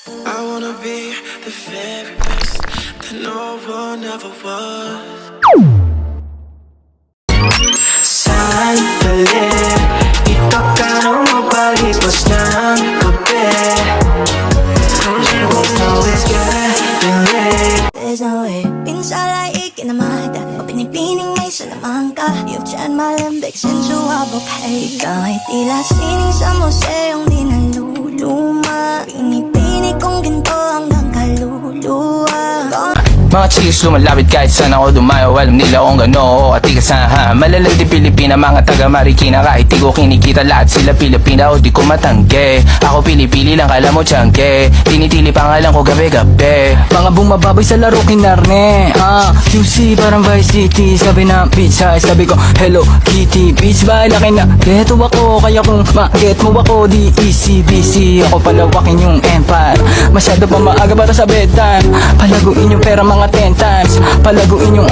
I wanna be the very best that no one ever was. Sandali, ito ka nang mapalipas ng gabi. There's no way Pinsala ikinamada O pinipining may salamang ka You've tried malambik sensual hey. Ikaw ay tila sining sa museong di naluluma Pinipini kong ginto hanggang kaluluwa Mga chicks lumalapit kahit saan ako dumayo. Alam nila kung gano at ikasahan. Malalag di Pilipina, mga taga Marikina. Kahit di ko kinikita lahat sila Pilipina o di ko matangge. Ako pili-pili lang kala mo tiyangge. Tinitili pangalan ko gabi-gabi. Mga bumababoy sa laro kinarne QC parang Vice City. Sabi na pizza, sabi ko Hello Kitty. Bitch ba laki na geto ako. Kaya kung ma-get mo ako di easy busy. Ako palawakin yung empire. Masyado pa maaga para sa bedtime. Palaguin yung pera mga 10 times. Palaguin yung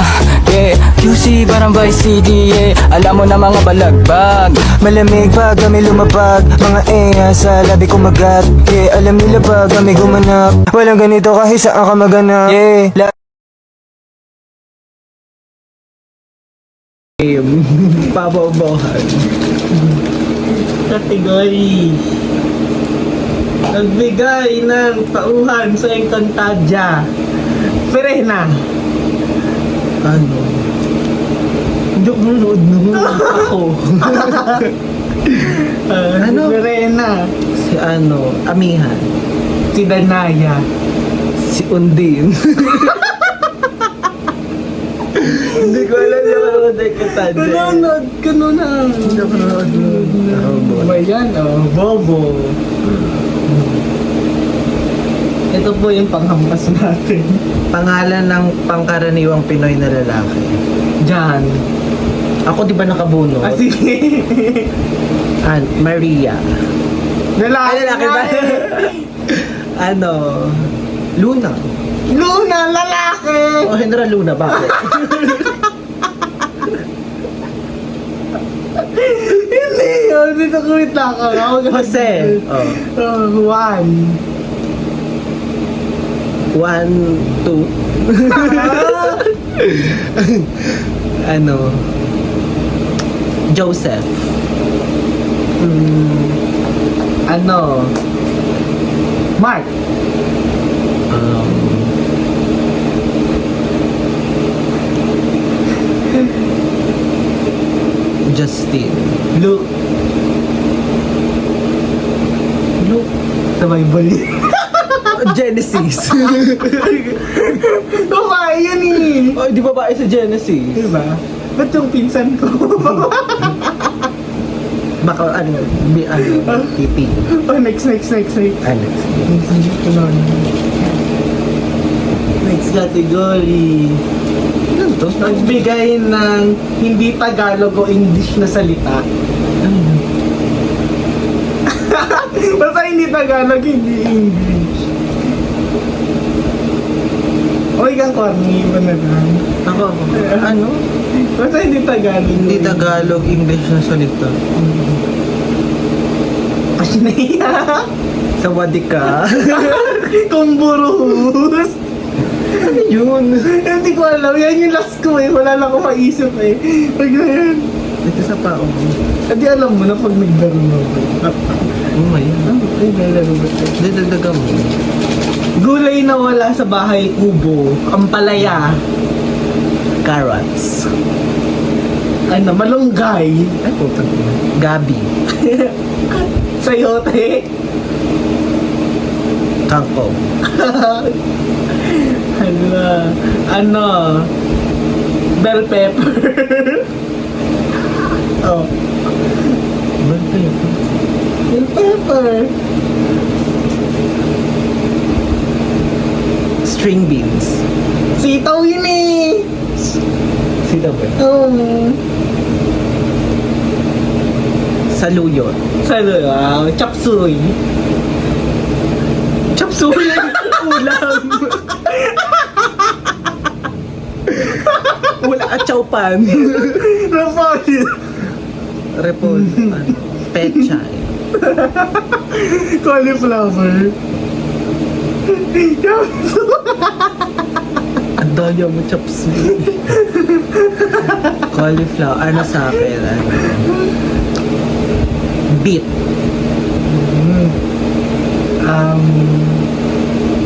yeah. QC parang Vice City yeah. Alam mo na mga balagbag. Malamig pag kami lumapag. Mga sa labi ko magat yeah. Alam nila pag kami gumanap. Walang ganito kahit saan ka maganap yeah. Pabaw-bawahan. Kategory. Nagbigay ng tauhan sa Encantadia. Perena. Ano? Hindi ko manood naman ako. Ano? Perena. Si ano? Amihan. Si Danaya. Si Undin. Hindi ko alam yung kanood ay Encantadia. Nanonood ka nun na. Hindi ko nanonood. Ba yan Bobo. Ito po yung panghampas natin. Pangalan ng pangkaraniwang Pinoy na lalaki. Jan. Ako di ba nakabunot? Sige. Maria. Lalaki ba? Ano? Luna. Luna, lalaki! O General Luna, bakit? Hindi yun. Dito ko wait lang ako. Jose. Juan. 1, 2. Ano? Joseph. Ano? Mark. Justin. Luke. Luke. Sa Bible. Genesis. Babae yan eh. Oh, di babae sa Genesis. Diba? Ba't yung pinsan ko? Baka ano, Titi. Oh, next. Alex. Next category. Ano to? Nagbigay ng hindi Tagalog o English na salita. Basta hindi Tagalog, hindi English. O ikaw, corny ba na lang? Ako. Ano? Basta hindi Tagalog. Hindi Tagalog, English na salita. Kasi naiya. Sa Wadika. Kumburuhus. Ano yun? Hindi ko alam. Yan yung last ko eh. Wala lang ako maisip eh. Pag na yan. Ito sa pao. Hindi alam mo na pag naglaro mo. Oh my God. Ay, naglaro ba? Hindi, dagdagan mo. Gulay na wala sa bahay kubo. Ampalaya. Carrots. Ano, malunggay. Ay, putang ina. Gabi. Sayote. Kangkong. Ano, bell pepper. Oh. Bell pepper. String beans. Sitaw yun eh. Sino ba? Saluyot. Wow, chop suey. Chop suey. Ulam. Wala at chowpan. Repol. Pechay. Cauliflower. Ang daya mo, chop suey. Cauliflower. Ano sa akin? Ano? Beet.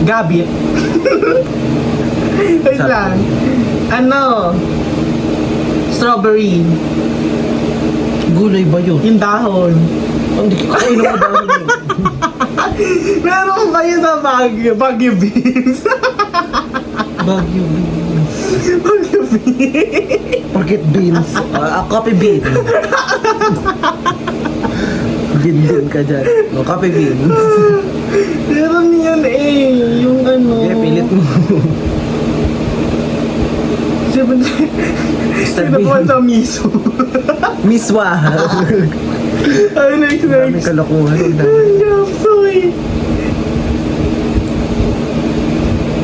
Gabit. Wait Sabi. lang. Ano? Strawberry. Gulay ba yun? Yung dahon. Hindi ko kainin mo daw yun. Meron kayo sa Baguio. Baguio beans. Baguio beans. Baguio beans. Bakit beans? Coffee bean. Bean ka dyan. No, coffee beans. Meron yan eh. Yung ano. Eh, pilit mo. Sino po sa miso? Miswa. Ay, next. Maraming kalokohan. Sorry.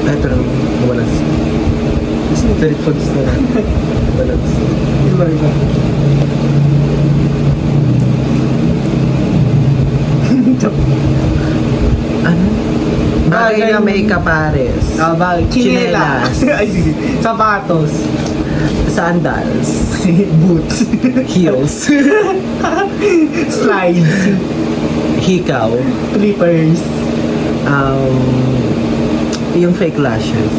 Ito lang. Walas. Street foods na lang. Walas. Iba. Ano? Bagay na may kapares. Bagay. Chinelas. Chinelas. Ay, sige. Sapatos. Sandals. Boots. Heels. Slides. Hikaw. Flippers. Yung fake lashes.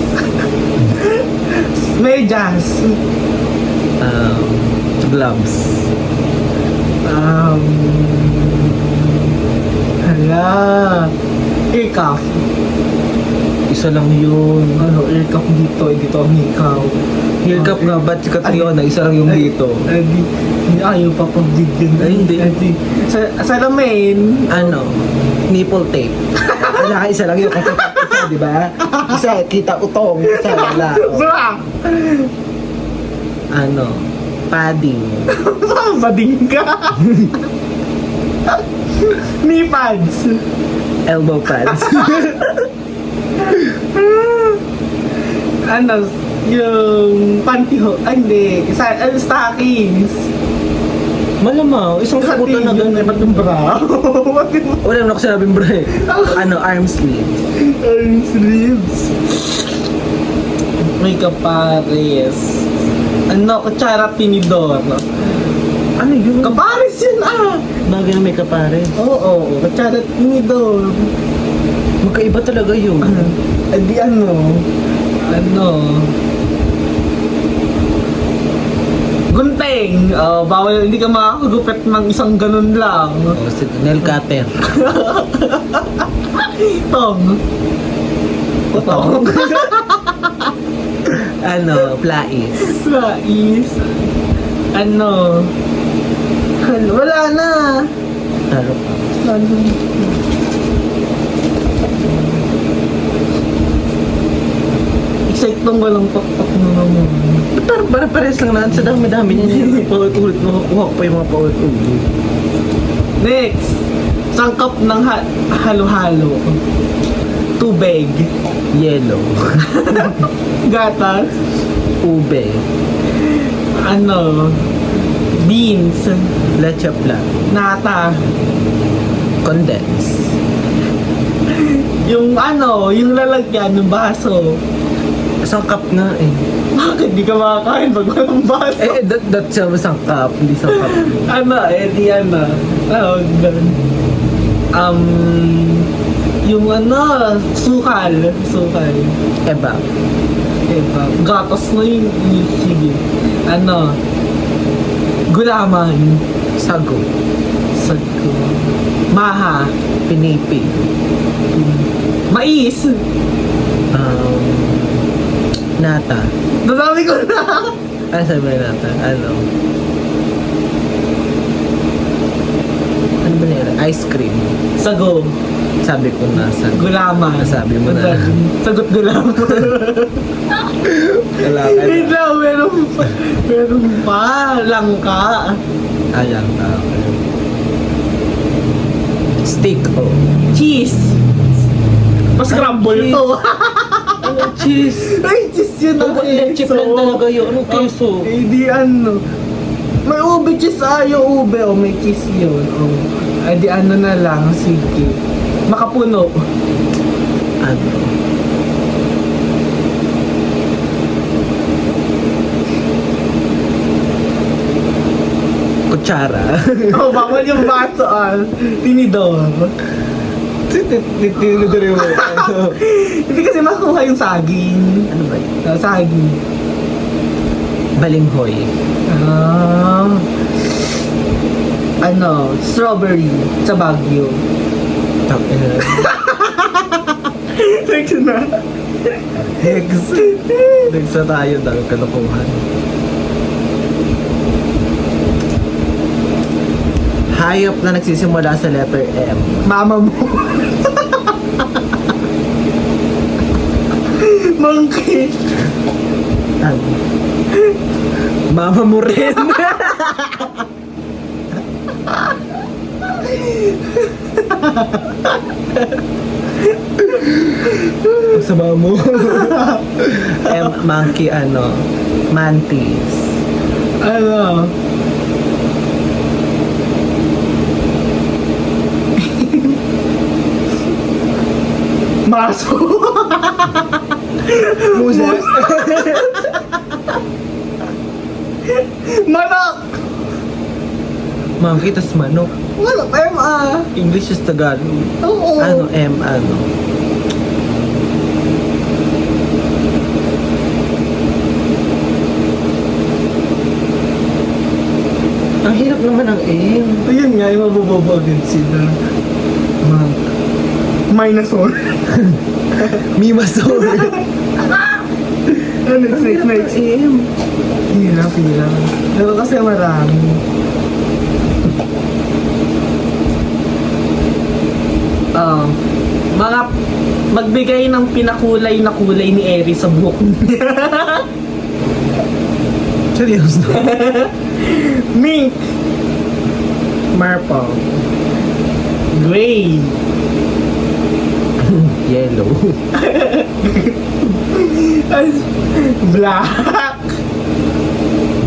Medyas. Gloves. Hala. Aircuff. Isa lang yun. Ano, aircuff dito. Dito ang hikaw. Hillcup nga, ba't si Catriona? Isa lang yung dito. Di ayaw pa pang bigyan. Ay, hindi. Sa lamin. Ano? Nipple tape. Wala, isa lang yun. Kasi isa, di ba? Isa, kita utong. Isa, wala. O. Bra! Ano? Padding. Bading ka. Knee pads. Elbow pads. Ano, yung pantyhose. Ay, hindi. Stockings. Malamang, isang kabutan na Yun, doon. ba't yung bra? Ba't yung Wala naman ako sinabing bra eh. Ano, arm sleeves. arm sleeves? May kapares. Ano, kutsara tinidor. Ano yun? Kapares yun ah! Bagay na may kapares. Oo, kutsara tinidor. Magkaiba talaga yun. Eh di ano? Gunting! Bawal, hindi ka makakagupit ng isang ganun lang. Oh, nail cutter. Tong. Tong. Ano, plais. Sais. Ano? Wala na. Taro pa. Eksaktong walang pakpak mo naman. Parang pares lang natin sa dami-dami niya. Paulit-ulit mo. Kuha ko pa yung mga paulit-ulit. Next. Sangkap ng halo-halo. Tubig. Yellow. Gatas. Ube. Ano? Beans. Leche plan. Nata. Condense. Yung ano, yung lalagyan ng baso. Sangkap nga eh. Bakit di ka makakain pag walang baso? That's sangkap. Hindi sangkap. Ano, di ano. Ganun. Yung ano, sukal. Eba. Diba? Gatas na yung sige. Ano, gulaman. Sago. Sago. Maha. Pinipi. Mais. Nata. Nadami ko na. Ano sabi mo nata? Ano ba nila? Ice cream. Sago. Sabi ko na sago. Gulaman. Sabi mo na. Sagot gulaman. Wala ka Wait na. lang, meron pa. Langka. Ayan ka. Stick o. Cheese. Pa-scramble cheese. to. Ano cheese? Ay, cheese yun ang Leche plan talaga yun. Anong keso? Eh, di ano. May ube cheese yung ube. May cheese yun. Ay, di ano na lang. Sige. Makapuno. Ano? Kutsara. Oh, bawal yung baso, tinidor. Tinidor mo. Ano? Hindi kasi makuha yung saging. Ano ba yun? Saging. Balinghoy. Ano, strawberry sa Baguio. Next na. Next na tayo dahil kalokohan. Hayop na nagsisimula sa letter M. Mama mo. Monkey. Ano? Mama mo rin. Sama mo. M, monkey, ano? Mantis. Ano? Maso. Musa. Manok. Monkey, tas manok. Wala, English is Tagalog. Oo. Ano, M, ano? Ang hirap naman ang M. Ayun nga, yung mabubobo din sila. Minosaur. Mimasaur. Next. M. Hirap. Pero kasi marami. Mga magbigay ng pinakulay na kulay ni Eri sa buhok niya. Seryoso. Mink. Marple. Gray. Yellow. Black.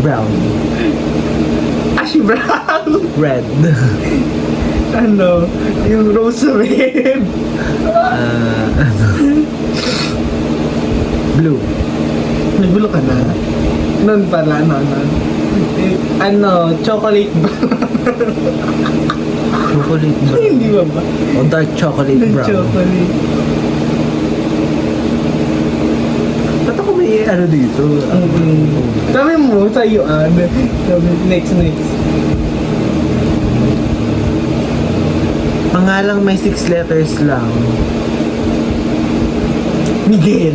Brown. Ash brown. Red. Ano? Yung rose red. Ano? Blue. Nagulo ka na? Noon pala, ano? Chocolate brown. Chocolate brown. Hindi ba ba? O dark chocolate brown. Chocolate. Ba't ako may ano dito? Sabi mo, sa'yo, next. Pangalang may 6 letters lang. Miguel.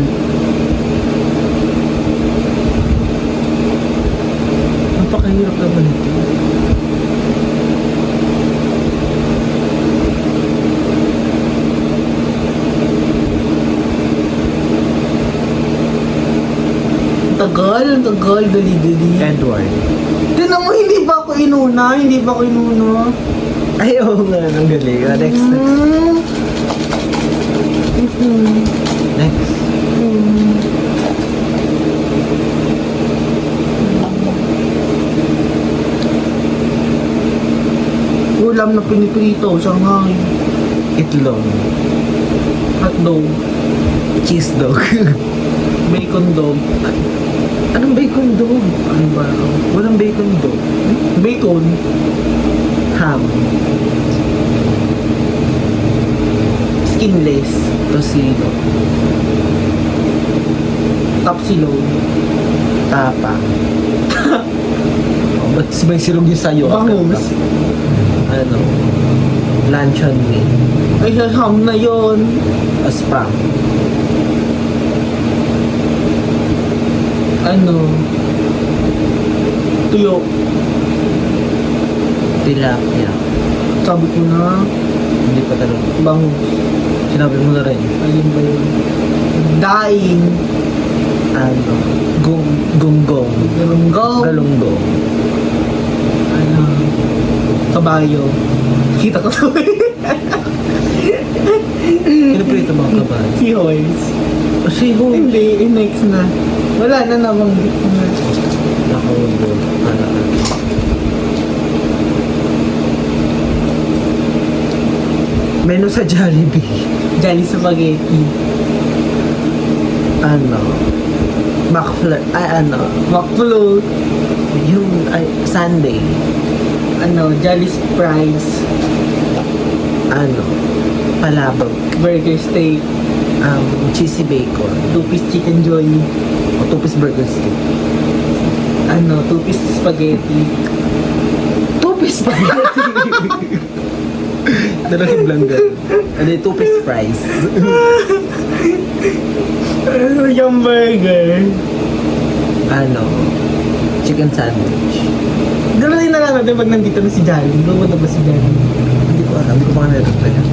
Napakahirap naman ito. Ang tagal, dali. Edward. Tinan mo, hindi ba ako inuna? Ay, oo nga. Ang galing. Next. Next. Ulam na piniprito, Shanghai. Itlog. Hotdog. Cheese dog. Bacon dog. Anong bacon dog? Ano ba? Walang bacon dog. Bacon. Ham. Skinless. Tocino. Tapsilog. Tapa. Oh, ba't may silog yung sayo? Bangus. Ano? Luncheon meat. Ay, ham na yon. Spam. Tuyo. Tilapia. Sabi ko na. Hindi pa talaga. Bangus. Sinabi mo na rin. Alin ba yun? Daing. Ano? Gonggong. Galunggong. Galunggong. Kabayo. Kita ko to. Kinaprito mga kabayo. Seahorse. Seahorse. Hindi, next na. Wala na nabanggit ko na. Nakaulog. Menu sa Jollibee. Jolly spaghetti. Ano? McFloat. Yung, Sunday. Ano, Jolly's Fries. Ano? Palabog. Burger Steak. Cheesy bacon. 2-piece Chicken Joy. O 2-piece burger stick. Ano, 2-piece Spaghetti. 2-piece spaghetti. Dalawang blanggan. Ano yung 2-piece fries? Ano yung burger? Ano? Chicken sandwich. Gano'n rin na lang natin pag nandito na si Jolly. Lumunta ba si Jolly? Hindi ko alam. Hindi ko pa nga nalito yan.